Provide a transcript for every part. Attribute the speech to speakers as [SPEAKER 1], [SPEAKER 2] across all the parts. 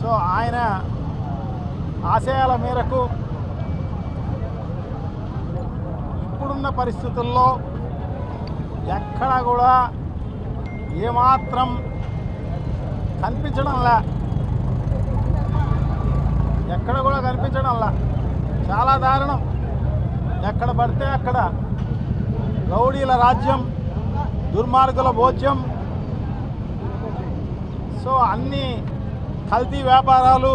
[SPEAKER 1] So ఆయన ఆశయాల మేరకు ఇప్పుడున్న పరిస్థితుల్లో ఎక్కడ కూడా ఏమాత్రం కనిపించడంలా, ఎక్కడ కూడా కనిపించడంలా. చాలా దారుణం. ఎక్కడ పడితే అక్కడ రౌడీల రాజ్యం, దుర్మార్గుల భోజ్యం. సో అన్ని కల్తీ వ్యాపారాలు,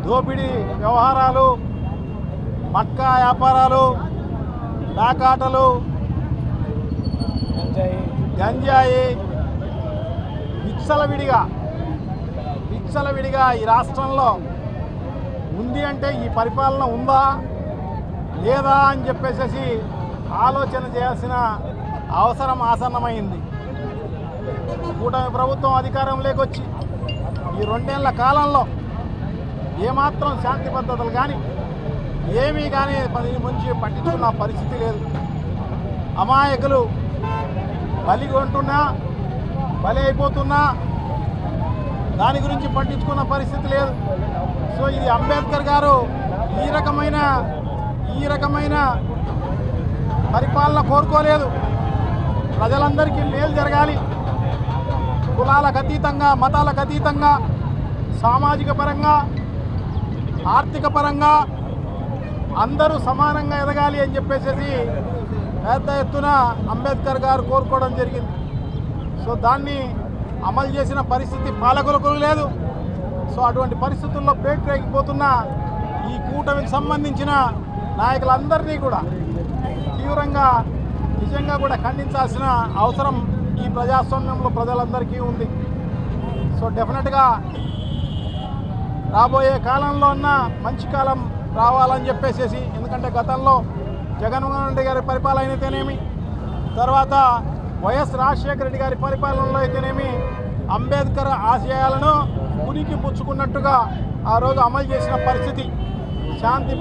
[SPEAKER 1] దోపిడీ వ్యవహారాలు, మట్కా వ్యాపారాలు, డాకాటలు, గంజాయి విచ్చలవిడిగా ఈ రాష్ట్రంలో ఉంది. అంటే ఈ పరిపాలన ఉందా లేదా అని చెప్పేసి ఆలోచన చేయాల్సిన అవసరం ఆసన్నమైంది. కూటమి ప్రభుత్వం అధికారంలోకి వచ్చి ఈ 2 ఏళ్ల కాలంలో ఏమాత్రం శాంతి భద్రతలు కానీ ఏమీ కానీ మంచి పట్టించుకున్న పరిస్థితి లేదు. అమాయకులు బలి అయిపోతున్నా దాని గురించి పట్టించుకున్న పరిస్థితి లేదు. సో ఇది అంబేద్కర్ గారు ఈ రకమైన పరిపాలన కోరుకోలేదు. ప్రజలందరికీ మేలు జరగాలి, కులాలకు అతీతంగా, మతాలకు అతీతంగా, సామాజిక పరంగా, ఆర్థిక పరంగా అందరూ సమానంగా ఎదగాలి అని చెప్పేసి పెద్ద ఎత్తున అంబేద్కర్ గారు కోరుకోవడం జరిగింది. సో దాన్ని అమలు చేసిన పరిస్థితి పాలకులకు లేదు. సో అటువంటి పరిస్థితుల్లో పేటరేగిపోతున్న ఈ కూటమికి సంబంధించిన నాయకులందరినీ కూడా తీవ్రంగా నిజంగా కూడా ఖండించాల్సిన అవసరం ఈ ప్రజాస్వామ్యంలో ప్రజలందరికీ ఉంది. సో డెఫినెట్గా రాబోయే కాలంలో ఉన్న మంచి కాలం రావాలని చెప్పేసి, ఎందుకంటే గతంలో జగన్మోహన్ రెడ్డి గారి పరిపాలన అయితేనేమి, తర్వాత వైఎస్ రాజశేఖర రెడ్డి గారి పరిపాలనలో అయితేనేమి అంబేద్కర్ ఆశయాలను ఉనికి పుచ్చుకున్నట్టుగా ఆ రోజు అమలు చేసిన పరిస్థితి. శాంతి